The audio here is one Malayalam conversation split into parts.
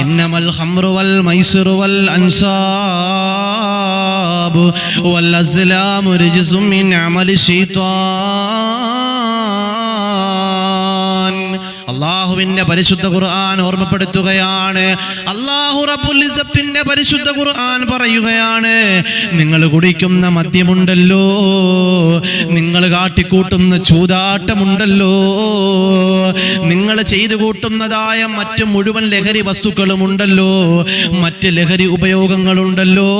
ഇന്നമൽ ഖംറു വൽ മൈസിറു വൽ അൻസാബു വൽ അസ്ലാമു റിജ്സും മിൻ അമലി ശൈത്വാൻ. അല്ലാഹുവിന്റെ പരിശുദ്ധ ഖുർആൻ ഓർമ്മപ്പെടുത്തുകയാണ്. അല്ലാഹു റബ്ബുൽ ഇസ്സത്തിന്റെ പരിശുദ്ധ ഖുർആൻ പറയുകയാണ്, നിങ്ങൾ കുടിക്കുന്ന മദ്യമുണ്ടല്ലോ, നിങ്ങൾ കാട്ടിക്കൂട്ടുന്ന ചൂതാട്ടമുണ്ടല്ലോ, നിങ്ങൾ ചെയ്തു കൂട്ടുന്നതായ മറ്റു മുഴുവൻ ലഹരി വസ്തുക്കളുമുണ്ടല്ലോ, മറ്റ് ലഹരി ഉപയോഗങ്ങളുണ്ടല്ലോ,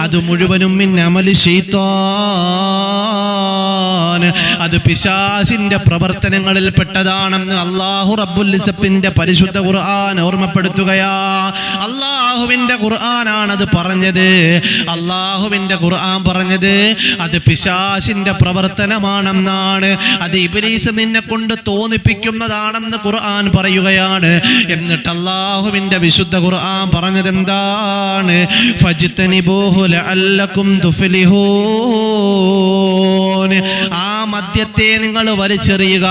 അത് മുഴുവനും മിൻ അമലി ശൈത്വാൻ, അത് പിശാചിന്റെ പ്രവർത്തനങ്ങളിൽ പെട്ടതാണെന്ന് അല്ലാഹു റബ്ബുൽ ഇസ്സത്തിന്റെ പരിശുദ്ധ ഖുർആൻ ഓർമ്മപ്പെടുത്തുകയാ. അല്ലാഹുവിന്റെ ഖുർആനാണ് അത് പറഞ്ഞത്. അല്ലാഹുവിന്റെ ഖുർആൻ പറഞ്ഞത് അത് പിശാചിന്റെ പ്രവർത്തനമാണെന്നാണ്, അത് ഇബ്ലീസ് നിന്നെ കൊണ്ട് തോന്നിപ്പിക്കുന്നതാണെന്ന് ഖുർആൻ പറയുകയാണ്. എന്നിട്ട് അല്ലാഹുവിന്റെ വിശുദ്ധ ഖുർആൻ പറഞ്ഞത് എന്താണ്? ഫജ്തനിബൂഹു ലഅല്ലകും തുഫ്ലിഹൂൻ. ആ മദ്യത്തെ നിങ്ങൾ വലിച്ചെറിയുക,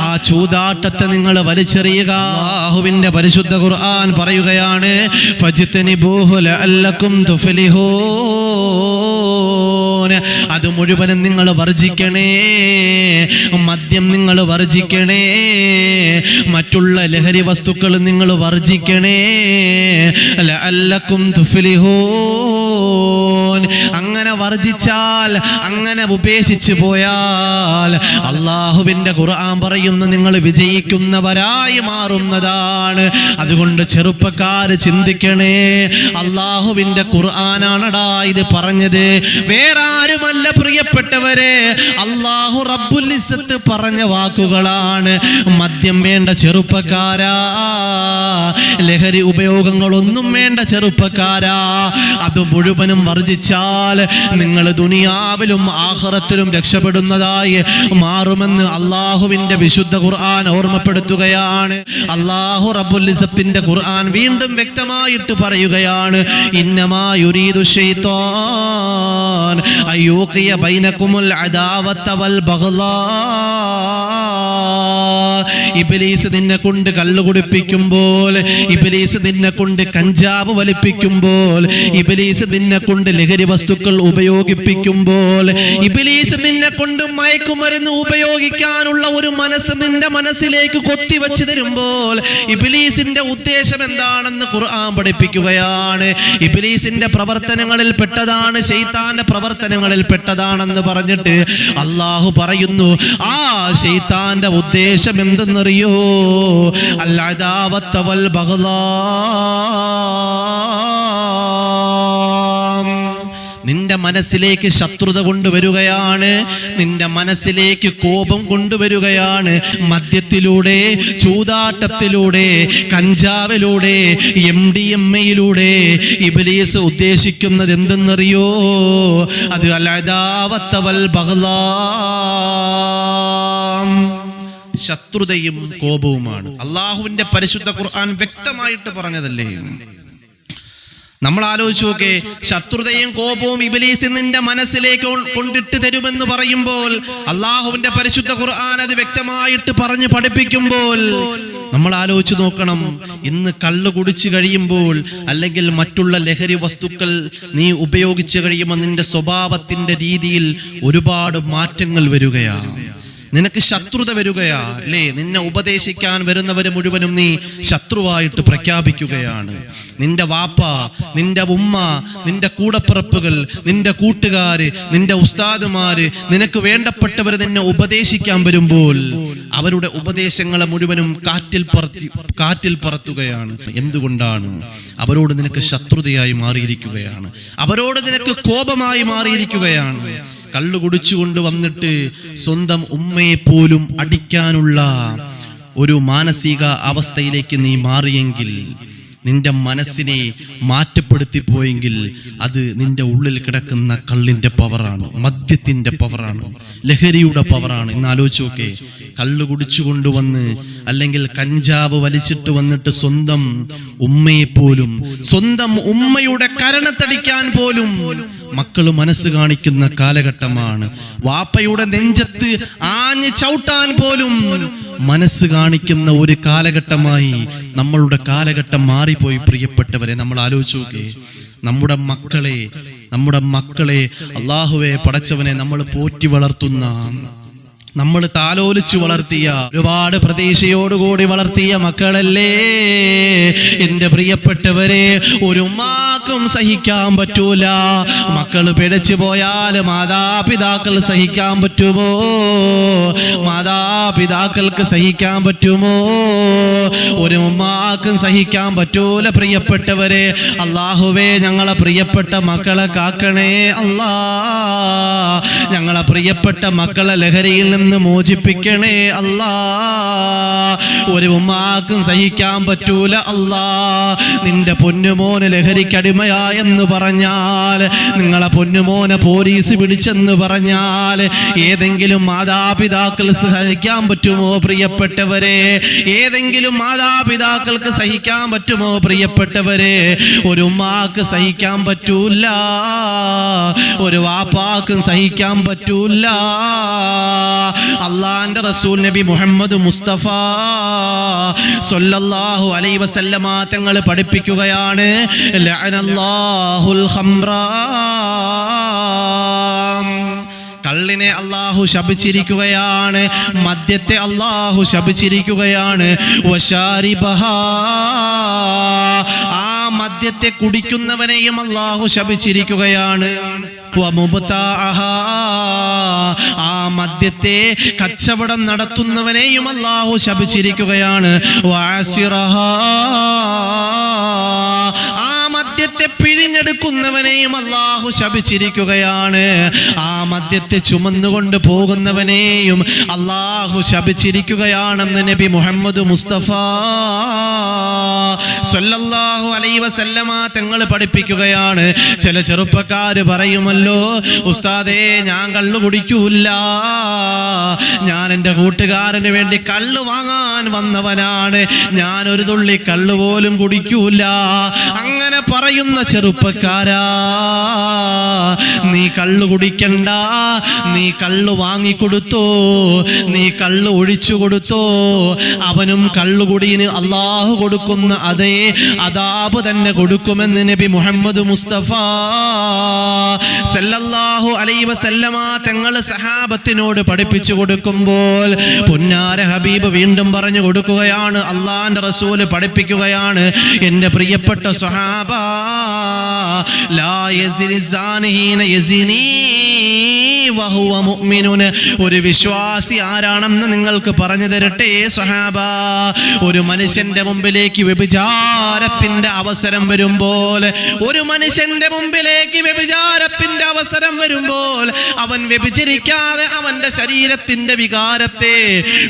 ആ ചൂതാട്ടത്തെ നിങ്ങൾ വലിച്ചെറിയുക. അല്ലാഹുവിന്റെ പരിശുദ്ധ ഖുർആൻ പറയുകയാണ്, ഫജ്തനിബൂഹു ലഅല്ലകും തുഫ്ലിഹൂൻ. അത് മുഴുവനും നിങ്ങൾ വർജിക്കണേ, മദ്യം നിങ്ങൾ വർജിക്കണേ, മറ്റുള്ള ലഹരി വസ്തുക്കൾ നിങ്ങൾ വർജിക്കണേ. ലഅല്ലകും തുഫ്ലിഹൂൻ. അങ്ങനെ വർജിച്ചാൽ, അങ്ങനെ ഉപേക്ഷിച്ചു പോയാൽ അല്ലാഹുവിന്റെ ഖുർആൻ പറയുന്നു നിങ്ങൾ വിജയിക്കുന്നവരായി മാറുന്നതാണ്. അതുകൊണ്ട് ചെറുപ്പക്കാർ ചിന്തിക്കണേ, അല്ലാഹുവിന്റെ ഖുർആനാണടാ ഇത് പറഞ്ഞത്, വേറെ ആരുമല്ല പ്രിയപ്പെട്ടവരെ, അല്ലാഹു റബ്ബുൽ ഇസ്സത്ത് പറഞ്ഞ വാക്കുകളാണ്. മദ്യം വേണ്ട ചെറുപ്പക്കാരാ, ലഹരി ഉപയോഗങ്ങളൊന്നും വേണ്ട ചെറുപ്പക്കാരാ, അത് മുഴുവനും വർജിച്ചാൽ നിങ്ങൾ ദുനിയാവിലും ആഖിറത്തിലും രക്ഷപ്പെടുന്നതായി മാറുമെന്ന് അല്ലാഹുവിന്റെ വിശുദ്ധ ഖുർആൻ ഓർമ്മപ്പെടുത്തുകയാണ്. അല്ലാഹു റബ്ബുൽ ഇസ്സത്തിന്റെ ഖുർആൻ വീണ്ടും വ്യക്തമായിട്ട് പറയുകയാണ്, ഇന്നമാ യുരീദു ശൈത്വാൻ അയ്യൂഖിയ ബൈനകുമുൽ അദാവത വൽ ബഗ്ളാ. ഇബ്ലീസ് നിന്നെ കൊണ്ട് കള്ളു കുടിപ്പിക്കുമ്പോൾ, ഇബ്ലീസ് നിന്നെ കൊണ്ട് കഞ്ചാവ് വലിപ്പിക്കുമ്പോൾ, ഇബ്ലീസ് നിന്നെ കൊണ്ട് ലഹരി വസ്തുക്കൾ ഉപയോഗിപ്പിക്കുമ്പോൾ, ഇബ്ലീസ് നിന്നെ കൊണ്ട് മയക്കുമരുന്ന് ഉപയോഗിക്കാനുള്ള ഒരു മനസ്സ് നിന്റെ മനസ്സിലേക്ക് കൊത്തിവെച്ച് തരുമ്പോൾ ഇബ്ലീസിന്റെ ഉദ്ദേശം എന്താണെന്ന് ഖുർആൻ പഠിപ്പിക്കുകയാണ്. ഇബ്ലീസിന്റെ പ്രവർത്തനങ്ങളിൽ പെട്ടതാണ്, ശൈത്താന്റെ പ്രവർത്തനങ്ങളിൽ പെട്ടതാണെന്ന് പറഞ്ഞിട്ട് അല്ലാഹു പറയുന്നു, ആ ശൈത്താന്റെ ഉദ്ദേശം എന്തെന്നറിയോ? അൽ അദാവത വൽ ബഗ്ളാ. നിന്റെ മനസ്സിലേക്ക് ശത്രുത കൊണ്ടുവരികയാണ്, നിന്റെ മനസ്സിലേക്ക് കോപം കൊണ്ടുവരികയാണ്. മദ്യത്തിലൂടെ, ചൂതാട്ടത്തിലൂടെ, കഞ്ചാവിലൂടെ, MDMA-യിലൂടെ ഇബ്ലീസ് ഉദ്ദേശിക്കുന്നത് എന്തെന്നറിയോ? അത് അൽ അദാവത വൽ ബഗ്ളാ, ശത്രുതയും കോപവുമാണ്. അല്ലാഹുവിന്റെ പരിശുദ്ധ ഖുർആൻ വ്യക്തമായിട്ട് പറഞ്ഞതല്ലേ. നമ്മൾ ആലോചിച്ച് നോക്കേ, ശത്രുതയും കോപവും ഇബ്ലീസ് നിന്റെ മനസ്സിലേക്ക് കൊണ്ടിട്ട് തരുമെന്ന് പറയുമ്പോൾ, അല്ലാഹുവിന്റെ പരിശുദ്ധ ഖുർആൻ അത് വ്യക്തമായിട്ട് പറഞ്ഞ് പഠിപ്പിക്കുമ്പോൾ നമ്മൾ ആലോചിച്ച് നോക്കണം. ഇന്ന് കള്ള് കുടിച്ചു കഴിയുമ്പോൾ, അല്ലെങ്കിൽ മറ്റുള്ള ലഹരി വസ്തുക്കൾ നീ ഉപയോഗിച്ചു കഴിയുമ്പോൾ നിന്റെ സ്വഭാവത്തിന്റെ രീതിയിൽ ഒരുപാട് മാറ്റങ്ങൾ വരികയാണ്. നിനക്ക് ശത്രുത വരികയാ അല്ലേ? നിന്നെ ഉപദേശിക്കാൻ വരുന്നവരെ മുഴുവനും നീ ശത്രുവായിട്ട് പ്രഖ്യാപിക്കുകയാണ്. നിന്റെ വാപ്പ, നിന്റെ ഉമ്മ, നിന്റെ കൂടപ്പിറപ്പുകൾ, നിന്റെ കൂട്ടുകാര്, നിന്റെ ഉസ്താദുമാര്, നിനക്ക് വേണ്ടപ്പെട്ടവർ നിന്നെ ഉപദേശിക്കാൻ വരുമ്പോൾ അവരുടെ ഉപദേശങ്ങളെ മുഴുവനും കാറ്റിൽ പറത്തുകയാണ്. എന്തുകൊണ്ടാണ്? അവരോട് നിനക്ക് ശത്രുതയായി മാറിയിരിക്കുകയാണ്, അവരോട് നിനക്ക് കോപമായി മാറിയിരിക്കുകയാണ്. കള്ളു കുടിച്ചുകൊണ്ട് വന്നിട്ട് സ്വന്തം ഉമ്മയെ പോലും അടിക്കാനുള്ള ഒരു മാനസിക അവസ്ഥയിലേക്ക് നീ മാറിയെങ്കിൽ, നിന്റെ മനസ്സിനെ മാറ്റപ്പെടുത്തി പോയെങ്കിൽ അത് നിന്റെ ഉള്ളിൽ കിടക്കുന്ന കള്ളിന്റെ പവറാണ്, മദ്യത്തിന്റെ പവറാണ്, ലഹരിയുടെ പവറാണ്. ഇന്ന് ആലോചിച്ച് നോക്കേ, കള്ളു കുടിച്ചു കൊണ്ടുവന്ന് അല്ലെങ്കിൽ കഞ്ചാവ് വലിച്ചിട്ട് വന്നിട്ട് സ്വന്തം ഉമ്മയെ പോലും, സ്വന്തം ഉമ്മയുടെ കരണത്തടിക്കാൻ പോലും മക്കള് മനസ്സ് കാണിക്കുന്ന കാലഘട്ടമാണ്. വാപ്പയുടെ നെഞ്ചത്ത് ആഞ്ഞ് ചവിട്ടാൻ പോലും മനസ്സ് കാണിക്കുന്ന ഒരു കാലഘട്ടമായി നമ്മളുടെ കാലഘട്ടം മാറിപ്പോയി. പ്രിയപ്പെട്ടവരെ, നമ്മൾ ആലോചിച്ച് നോക്കേ, നമ്മുടെ മക്കളെ അല്ലാഹുവേ പടച്ചവനെ നമ്മൾ പോറ്റി വളർത്തുന്ന, നമ്മൾ താലോലിച്ചു വളർത്തിയ, ഒരുപാട് പ്രതീക്ഷയോടുകൂടി വളർത്തിയ മക്കളല്ലേ എന്റെ പ്രിയപ്പെട്ടവരെ. ഒരു ഉമ്മാക്കും സഹിക്കാൻ പറ്റൂല. മക്കൾ പിഴച്ചു പോയാൽ മാതാപിതാക്കൾ സഹിക്കാൻ പറ്റുമോ? മാതാപിതാക്കൾക്ക് സഹിക്കാൻ പറ്റുമോ? ഒരു ഉമ്മാക്കും സഹിക്കാൻ പറ്റൂല. പ്രിയപ്പെട്ടവരെ, അല്ലാഹുവേ ഞങ്ങളെ പ്രിയപ്പെട്ട മക്കളെ കാക്കണേ അല്ലാ. ഞങ്ങളെ പ്രിയപ്പെട്ട മക്കളെ ലഹരിയിൽ നിന്ന് മോചിപ്പിക്കണേ അല്ലാ. ഒരു ഉമ്മാക്കും സഹിക്കാൻ പറ്റൂല അല്ലാ. നിന്റെ പൊന്നുമോന് ലഹരിക്കടിമയായെന്ന് പറഞ്ഞാൽ, നിങ്ങളെ പൊന്നുമോനെ പോലീസ് പിടിച്ചെന്ന് പറഞ്ഞാൽ ഏതെങ്കിലും മാതാപിതാക്കൾ സഹിക്കാൻ പറ്റുമോ? പ്രിയപ്പെട്ടവരെ, ഏതെങ്കിലും മാതാപിതാക്കൾക്ക് സഹിക്കാൻ പറ്റുമോ? പ്രിയപ്പെട്ടവരെ, ഒരു ഉമ്മാക്ക് സഹിക്കാൻ പറ്റൂല, ഒരു വാപ്പാക്കും സഹിക്കാൻ പറ്റൂല. അള്ളാന്റെ റസൂൽ നബി മുഹമ്മദ് മുസ്തഫ സല്ലല്ലാഹു അലൈഹി വസല്ലമ തങ്ങൾ പഠിപ്പിക്കുകയാണ്, ലഅനല്ലാഹുൽ ഖംറ, കള്ളിനെ അല്ലാഹു ശപിച്ചിരിക്കുകയാണ്, മദ്യത്തെ അല്ലാഹു ശപിച്ചിരിക്കുകയാണ്. വശാരിബഹാ, ആ മദ്യത്തെ കുടിക്കുന്നവനെയും അല്ലാഹു ശപിച്ചിരിക്കുകയാണ്. ആ മദ്യത്തെ കച്ചവടം നടത്തുന്നവനെയും അല്ലാഹു ശപിച്ചിരിക്കുകയാണ്. ആ മദ്യത്തെ പിഴിഞ്ഞെടുക്കുന്നവനെയും അല്ലാഹു ശപിച്ചിരിക്കുകയാണ്. ആ മദ്യത്തെ ചുമന്നുകൊണ്ട് പോകുന്നവനെയും അല്ലാഹു ശപിച്ചിരിക്കുകയാണെന്ന് നബി മുഹമ്മദ് മുസ്തഫ സല്ലല്ലാഹു അലൈഹി വസല്ലമ തങ്ങൾ പഠിപ്പിക്കുകയാണ്. ചില ചെറുപ്പക്കാര് പറയുമല്ലോ, ഉസ്താദേ ഞാൻ കള്ളു കുടിക്കൂല, ഞാൻ എൻ്റെ കൂട്ടുകാരന് വേണ്ടി കള്ളു വാങ്ങാൻ വന്നവനാണ്, ഞാൻ ഒരു തുള്ളി കള്ളു പോലും കുടിക്കൂല. അങ്ങനെ പറയുന്ന ചെറുപ്പക്കാരാ, നീ കള്ളു കുടിക്കണ്ട, നീ കള്ളു വാങ്ങിക്കൊടുത്തോ, നീ കള്ളു ഒഴിച്ചു കൊടുത്തോ, അവനും കള്ളുകുടിന് അല്ലാഹു കൊടുക്കുന്ന അതേ അദാബ് തന്നെ കൊടുക്കുമെന്ന് നബി മുഹമ്മദ് മുസ്തഫ സല്ലല്ലാഹു അലൈഹി വസല്ലമ തങ്ങൾ സഹാബത്തിനോട് പഠിപ്പിച്ചു കൊടുക്കുമ്പോൾ പുന്നാര ഹബീബ് വീണ്ടും പറഞ്ഞു കൊടുക്കുകയാണ്, അള്ളാന്റെ റസൂൽ പഠിപ്പിക്കുകയാണ്, എൻ്റെ പ്രിയപ്പെട്ട സ്വഹാബ, ലാ യസിനി സാനി ഹീന യസിനി വഹുവ മുഅ്മിനുൻ. ഒരു വിശ്വാസി ആരാണെന്ന് നിങ്ങൾക്ക് പറഞ്ഞു തരട്ടെ സ്വഹാബ. ഒരു മനുഷ്യന്റെ മുമ്പിലേക്ക് വ്യഭിചാരത്തിന്റെ അവസരം വരുമ്പോൾ, ഒരു മനുഷ്യന്റെ മുമ്പിലേക്ക് വ്യഭിചാരത്തിന്റെ അവസരം വരുമ്പോൾ അവൻ വ്യഭിചരിക്കാതെ അവന്റെ ശരീരത്തിന്റെ വികാരത്തെ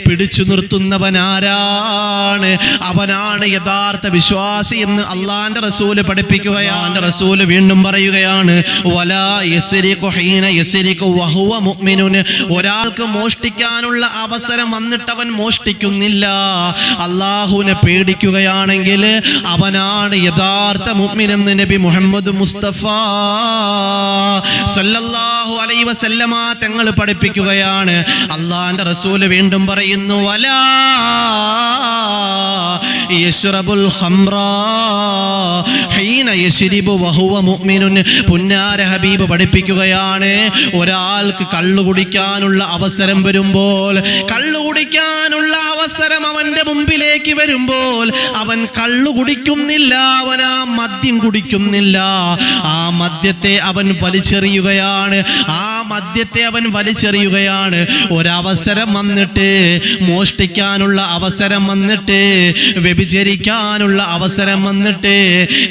പിടിച്ചു നിർത്തുന്നവനാരാണ്? അവനാണ് യഥാർത്ഥ വിശ്വാസി എന്ന് അള്ളാന്റെ റസൂല് പഠിപ്പിക്കുകയാണ്. റസൂല് വീണ്ടും പറയുകയാണ്, വലാ യസ്രിഖു ഹീന യസ്രിഖു വഹുവ മുഅ്മിനുൻ. ഒരാൾക്ക് മോഷ്ടിക്കാനുള്ള അവസരം വന്നിട്ട് അവൻ മോഷ്ടിക്കുന്നില്ല, അള്ളാഹുവിനെ പേടിക്കുകയാണെങ്കിൽ അവനാണ് യഥാർത്ഥ മുഅ്മിൻ എന്ന് നബി മുഹമ്മദ് മുസ്തഫ സല്ലല്ലാഹു അലൈഹി വസല്ലമ തങ്ങൾ പഠിപ്പിക്കുകയാണ്. അള്ളാന്റെ റസൂല് വീണ്ടും പറയുന്നു, വലാ യശ്റബുൽ ഖംറ ഹീന യശ്രിബു വഹുവ മുഅ്മിനുൻ. പുന്നാര ഹബീബ് പഠിപ്പിക്കുകയാണ്, ഒരാൾക്ക് കള്ളു കുടിക്കാനുള്ള അവസരം വരുമ്പോൾ, കള്ളു കുടിക്കാനുള്ള അവസരം അവന്റെ മുമ്പിലേക്ക് വരുമ്പോൾ അവൻ കള്ളു കുടിക്കുന്നില്ല, അവൻ ആ മദ്യം കുടിക്കുന്നില്ല, ആ മദ്യത്തെ അവൻ വലിച്ചെറിയുകയാണ്, ആ മദ്യത്തെ അവൻ വലിച്ചെറിയുകയാണ്. ഒരവസരം വന്നിട്ട്, മോഷ്ടിക്കാനുള്ള അവസരം വന്നിട്ട്, വ്യഭിചരിക്കാനുള്ള അവസരം വന്നിട്ട്,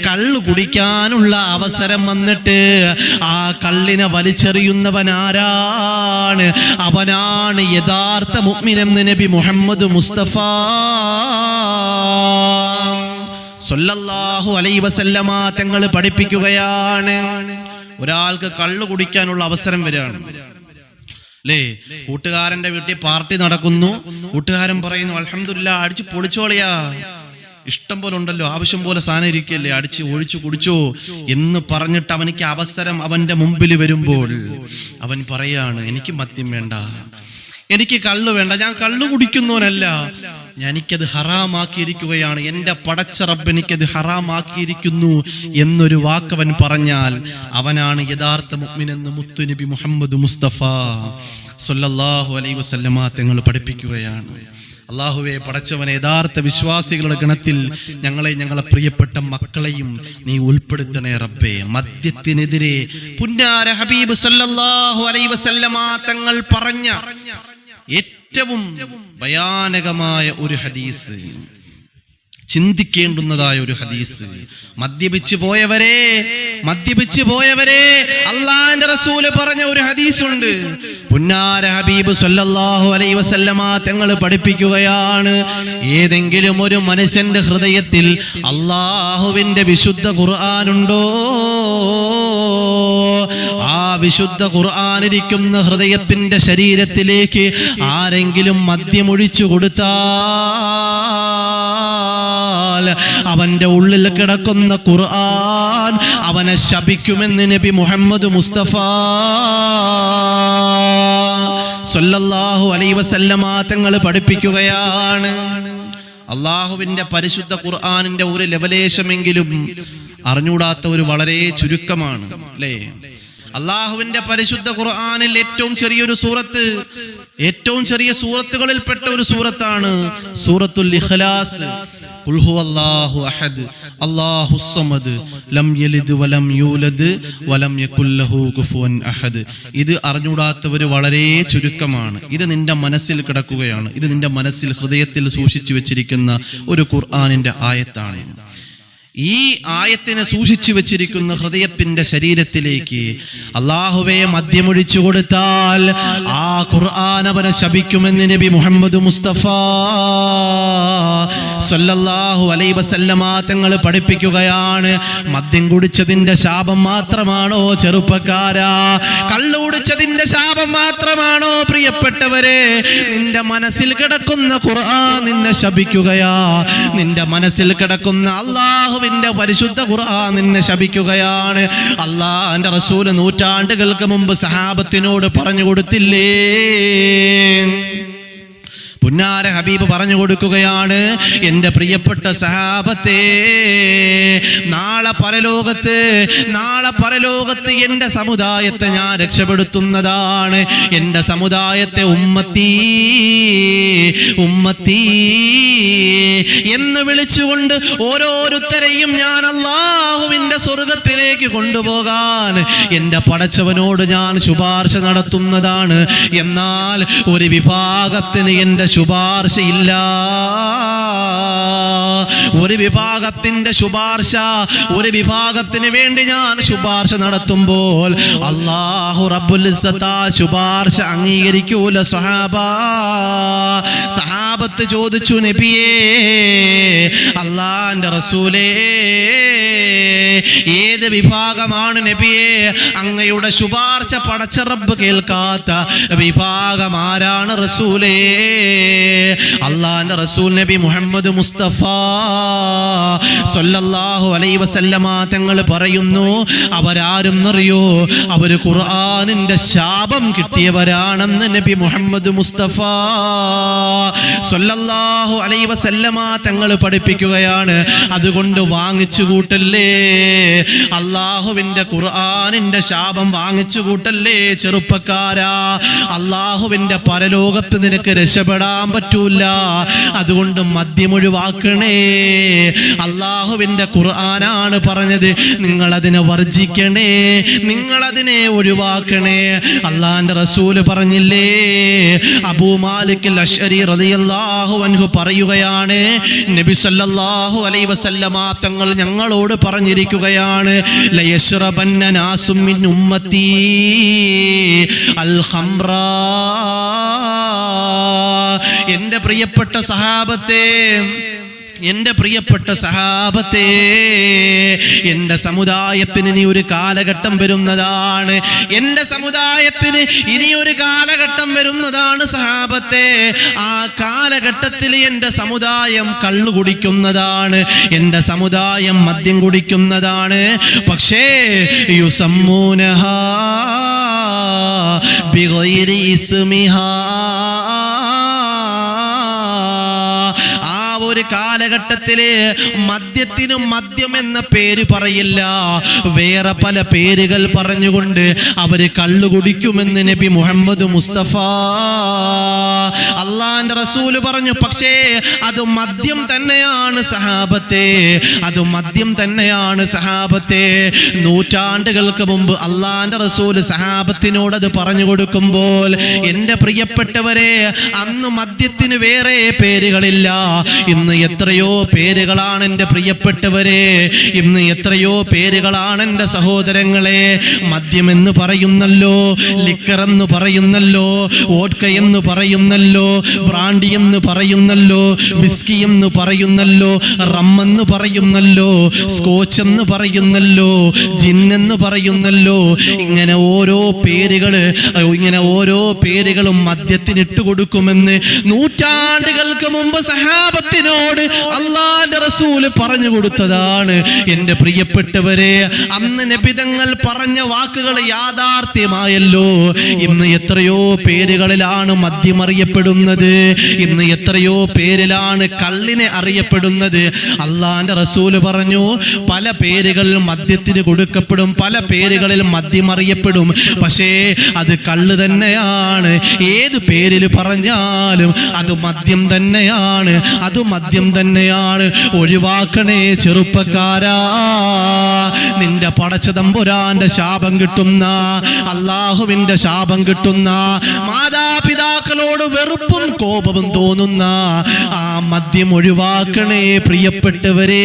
കള്ളു കുടിക്കാനുള്ള അവസരം വന്നിട്ട് ആ കള്ളിനെ വലിച്ചെറിയുന്നവൻ ആരാണ്? അവനാണ് യഥാർത്ഥ മുഅ്മിൻ എന്ന് നബി മുഹമ്മദ് മുസ്തഫ സല്ലല്ലാഹു അലൈഹി വസല്ലമ തങ്ങൾ പഠിപ്പിക്കുകയാണ്. ഒരാൾക്ക് കള്ളു കുടിക്കാനുള്ള അവസരം വരികയാണ് അല്ലേ? കൂട്ടുകാരന്റെ വീട്ടിൽ പാർട്ടി നടക്കുന്നു, കൂട്ടുകാരൻ പറയുന്നു, അൽഹംദുലില്ലാ അടിച്ച് പൊളിച്ചോളിയാ, ഇഷ്ടം പോലെ ഉണ്ടല്ലോ, ആവശ്യം പോലെ സാധനം ഇരിക്കല്ലേ, അടിച്ച് ഒഴിച്ചു കുടിച്ചോ എന്ന് പറഞ്ഞിട്ട് അവനിക്ക് അവസരം അവന്റെ മുമ്പിൽ വരുമ്പോൾ അവൻ പറയാണ്, എനിക്ക് മദ്യം വേണ്ട, എനിക്ക് കള്ളു വേണ്ട, ഞാൻ കള്ളു കുടിക്കുന്നവനല്ല, എനിക്കത് ഹറാമാക്കിയിരിക്കുകയാണ്, എൻ്റെ പടച്ച റബ്ബ് എനിക്കത് ഹറാമാക്കിയിരിക്കുന്നു എന്നൊരു വാക്കവൻ പറഞ്ഞാൽ അവനാണ് യഥാർത്ഥ മുഅ്മിൻ എന്ന് മുത്തുനബി മുഹമ്മദ് മുസ്തഫ സല്ലല്ലാഹു അലൈഹി വസല്ലമ തങ്ങൾ പഠിപ്പിക്കുകയാണ്. അല്ലാഹുവേ, പടച്ചവനെ, യഥാർത്ഥ വിശ്വാസികളുടെ ഗണത്തിൽ ഞങ്ങളെ പ്രിയപ്പെട്ട മക്കളെയും നീ ഉൾപ്പെടുത്തണേ റബ്ബേ. മദ്യത്തിനെതിരെ പുന്നാര ഹബീബ് സല്ലല്ലാഹു അലൈഹി വസല്ലമ തങ്ങൾ പറഞ്ഞ ഏറ്റവും ഭയാനകമായ ഒരു ഹദീസ്, ചിന്തിക്കേണ്ടുന്നതായ ഒരു ഹദീസ്. മദ്യപിച്ചു പോയവരെ അള്ളാന്റെ റസൂല് പറഞ്ഞ ഒരു ഹദീസുണ്ട്. പുന്നാര ഹബീബ് സല്ലല്ലാഹു അലൈഹി വസല്ലമ തങ്ങൾ പഠിപ്പിക്കുകയാണ്, ഏതെങ്കിലും ഒരു മനുഷ്യന്റെ ഹൃദയത്തിൽ അള്ളാഹുവിന്റെ വിശുദ്ധ ഖുർആനുണ്ടോ, ആ വിശുദ്ധ ഖുർആനിരിക്കുന്ന ഹൃദയത്തിന്റെ ശരീരത്തിലേക്ക് ആരെങ്കിലും മദ്യമൊഴിച്ചു കൊടുത്താൽ അവന്റെ ഉള്ളിൽ കിടക്കുന്ന ഖുർആൻ അവനെ ശപിക്കുമെന്ന് നബി മുഹമ്മദ് മുസ്തഫ സല്ലല്ലാഹു അലൈഹി വസല്ലമ തങ്ങൾ പഠിപ്പിക്കുകയാണ്. അള്ളാഹുവിന്റെ പരിശുദ്ധ ഖുർആനിന്റെ ഒരു ലവലേശമെങ്കിലും അറിഞ്ഞൂടാത്തവർ വളരെ ചുരുക്കമാണ്, അല്ലേ? അള്ളാഹുവിന്റെ പരിശുദ്ധ ഖുർആനിൽ ഏറ്റവും ചെറിയൊരു സൂറത്ത്, ഏറ്റവും ചെറിയ സൂറത്തുകളിൽപ്പെട്ട ഒരു സൂറത്താണ് സൂറത്തുൽ ഇഖ്ലാസ്. ഖുൽ ഹുവല്ലാഹു അഹദ് അല്ലാഹുസ് സമദ് ലം യലിദ് വലം യൂലദ് വലം യകുൽ ലഹു കുഫുവൻ അഹദ്. ഇത് അറിഞ്ഞൂടാത്തവർ വളരെ ചുരുക്കമാണ്. ഇത് നിന്റെ മനസ്സിൽ കിടക്കുകയാണ്, ഇത് നിന്റെ മനസ്സിൽ ഹൃദയത്തിൽ സൂക്ഷിച്ചു വെച്ചിരിക്കുന്ന ഒരു ഖുർആനിന്റെ ആയത്താണ്. ഈ ആയത്തിനെ സൂക്ഷിച്ചു വെച്ചിരിക്കുന്ന ഹൃദയത്തിന്റെ ശരീരത്തിലേക്ക് അള്ളാഹുവേ മദ്യമൊഴിച്ചു കൊടുത്താൽ ആ ഖുർആൻ അവനെ ശപിക്കുമെന്ന് നബി മുഹമ്മദ് മുസ്തഫ സല്ലല്ലാഹു അലൈഹി വസല്ലമ തങ്ങൾ പഠിപ്പിക്കുകയാണ്. മദ്യം കുടിച്ചതിന്റെ ശാപം മാത്രമാണോ ചെറുപ്പക്കാരാ? കള്ളു കുടിച്ചതിന്റെ ശാപം മാത്രമാണോ പ്രിയപ്പെട്ടവരെ? നിന്റെ മനസ്സിൽ കിടക്കുന്ന ഖുർആൻ നിന്നെ ശപിക്കുകയാ. നിന്റെ മനസ്സിൽ കിടക്കുന്ന അള്ളാഹു പരിശുദ്ധ ഖുർആൻ നിന്നെ ശപിക്കുകയാണ്. അല്ലാഹുവിന്റെ റസൂൽ നൂറ്റാണ്ടുകൾക്ക് മുമ്പ് സഹാബത്തിനോട് പറഞ്ഞു കൊടുത്തില്ലേ? പുന്നാര ഹബീബ് പറഞ്ഞു കൊടുക്കുകയാണ്, എൻ്റെ പ്രിയപ്പെട്ട സഹാബത്തെ, നാളെ പരലോകത്ത് എൻ്റെ സമുദായത്തെ ഞാൻ രക്ഷപ്പെടുത്തുന്നതാണ്. എൻ്റെ സമുദായത്തെ ഉമ്മത്തി എന്ന് വിളിച്ചുകൊണ്ട് ഓരോരുത്തരെയും ഞാൻ അല്ലാഹുവിൻ്റെ സ്വർഗത്തിലേക്ക് കൊണ്ടുപോകാൻ എൻ്റെ പടച്ചവനോട് ഞാൻ ശുപാർശ നടത്തുന്നതാണ്. എന്നാൽ ഒരു വിഭാഗത്തിന് എൻ്റെ ശുപാർശയില്ല. ഒരു വിഭാഗത്തിന്റെ ശുപാർശ, ഒരു വിഭാഗത്തിന് വേണ്ടി ഞാൻ ശുപാർശ നടത്തുമ്പോൾ അല്ലാഹു റബ്ബുൽ ഇസ്സത്ത് ശുപാർശ അംഗീകരിക്കൂല. സഹാബത്ത് ചോദിച്ചു, നബിയേ, അല്ലാഹുവിന്റെ റസൂലേ, ഏത് വിഭാഗമാണ് നബിയേ അങ്ങയുടെ ശുപാർശ പടച്ച റബ്ബ് കേൾക്കാത്ത വിഭാഗം ആരാണ് റസൂലേ? അല്ലാഹുവിന്റെ റസൂൽ നബി മുഹമ്മദ് മുസ്തഫ സല്ലല്ലാഹു അലൈഹി വസല്ലമ തങ്ങൾ പറയുന്നു, അവരാരും അറിയോ? അവര് ഖുർആനിന്റെ ശാപം കിട്ടിയവരാണെന്ന് നബി മുഹമ്മദ് മുസ്തഫ സല്ലല്ലാഹു അലൈഹി വസല്ലമ തങ്ങൾ പഠിപ്പിക്കുകയാണ്. അതുകൊണ്ട് വാങ്ങിച്ചു കൂട്ടല്ലേ, അല്ലാഹുവിന്റെ ഖുർആനിന്റെ ശാപം വാങ്ങിച്ചു കൂട്ടല്ലേ ചെറുപ്പക്കാരാ. അല്ലാഹുവിന്റെ പരലോകത്ത് നിനക്ക് രക്ഷപ്പെടാൻ പറ്റൂല. അതുകൊണ്ട് മദ്യം ഒഴിവാക്കണേ. അല്ലാഹുവിന്റെ ഖുർആനാണ് പറഞ്ഞത്, നിങ്ങളതിനെ വർജിക്കണേ, നിങ്ങളതിനെ ഒഴിവാക്കണേ. അല്ലാഹുവിന്റെ റസൂല് പറഞ്ഞില്ലേ? അബൂ മാലിക് അൽ അശ്അരി റളിയല്ലാഹു അൻഹു പറയുകയാണ്, നബി സല്ലല്ലാഹു അലൈഹി വസല്ലമ തങ്ങൾ ഞങ്ങളോട് പറഞ്ഞിരിക്കുകയാണ്, ലയശ്റബന്ന നാസും മിൻ ഉമ്മത്തി അൽ ഖംറാ. എൻ്റെ പ്രിയപ്പെട്ട സഹാബത്തെ, എൻ്റെ പ്രിയപ്പെട്ട സഹാബത്തെ, എൻ്റെ സമുദായത്തിന് ഇനി ഒരു കാലഘട്ടം വരുന്നതാണ്. എൻ്റെ സമുദായത്തിന് ഇനിയൊരു കാലഘട്ടം വരുന്നതാണ് സഹാബത്തെ. ആ കാലഘട്ടത്തിൽ എൻ്റെ സമുദായം കള്ളു കുടിക്കുന്നതാണ്, എൻ്റെ സമുദായം മദ്യം കുടിക്കുന്നതാണ്. പക്ഷേ യുസമ്മൂനഹാ ബിഗൈരി ഇസ്മിഹാ. ആ ഒരു കാലഘട്ടത്തില് മദ്യത്തിനും മദ്യം എന്ന പേര് പറയില്ല, വേറെ പല പേരുകൾ പറഞ്ഞുകൊണ്ട് അവര് കള്ളു കുടിക്കുമെന്ന് നബി മുഹമ്മദ് മുസ്തഫ അള്ളാന്റെ റസൂല് പറഞ്ഞു. പക്ഷേ അത് മദ്യം തന്നെയാണ് സഹാബത്തെ, അത് മദ്യം തന്നെയാണ് സഹാബത്തെ. നൂറ്റാണ്ടുകൾക്ക് മുമ്പ് അള്ളാന്റെ റസൂല് സഹാബത്തിനോട് അത് പറഞ്ഞു കൊടുക്കുമ്പോൾ, എൻ്റെ പ്രിയപ്പെട്ടവരെ, അന്ന് മദ്യത്തിന് വേറെ പേരുകളില്ല. ഇന്ന് എത്രയോ പേരുകളാണ് എൻ്റെ പ്രിയപ്പെട്ടവരെ, ഇന്ന് എത്രയോ പേരുകളാണ് എൻ്റെ സഹോദരങ്ങളെ. മദ്യം എന്ന് പറയുന്നല്ലോ, ലിക്കർ എന്ന് പറയുന്നല്ലോ, വോഡ്ക എന്ന് പറയുന്നല്ലോ, ബ്രാൻഡി എന്ന് പറയുന്നല്ലോ, വിസ്കി എന്ന് പറയുന്നല്ലോ, റം എന്ന് പറയുന്നല്ലോ, സ്കോച്ച് എന്ന് പറയുന്നല്ലോ, ജിൻ എന്ന് പറയുന്നല്ലോ. ഇങ്ങനെ ഓരോ പേരുകളും മദ്യത്തിന് ഇട്ടുകൊടുക്കുമെന്ന് നൂറ്റാണ്ടുകൾക്ക് മുമ്പ് സഹാബത്തിനോട് അള്ളാന്റെ റസൂല് പറഞ്ഞു കൊടുത്തതാണ്. എൻ്റെ പ്രിയപ്പെട്ടവരെ, അന്ന് നബിതങ്ങൾ പറഞ്ഞ വാക്കുകൾ യാഥാർത്ഥ്യമായല്ലോ. ഇന്ന് എത്രയോ പേരുകളിലാണ് മദ്യം അറിയപ്പെടുന്നത്, ഇന്ന് എത്രയോ പേരിലാണ് കള്ളിനെ അറിയപ്പെടുന്നത്. അള്ളാന്റെ റസൂല് പറഞ്ഞു, പല പേരുകളിൽ മദ്യത്തിന് കൊടുക്കപ്പെടും, പല പേരുകളിൽ മദ്യം അറിയപ്പെടും, പക്ഷേ അത് കള്ള് തന്നെയാണ്. ഏത് പേരിൽ പറഞ്ഞാലും അത് മദ്യം തന്നെയാണ്, അത് മദ്യം തന്നെയാണ്. ഒഴിവാക്കണേ ചെറുപ്പക്കാരാ, നിന്റെ പടച്ച തമ്പുരാന്റെ ശാപം കിട്ടുന്ന, അള്ളാഹുവിന്റെ ശാപം കിട്ടുന്ന, മാതാപിതാക്കളോട് വെറുപ്പും കോപവും തോന്നുന്ന ആ മദ്യം ഒഴിവാക്കണേ പ്രിയപ്പെട്ടവരെ.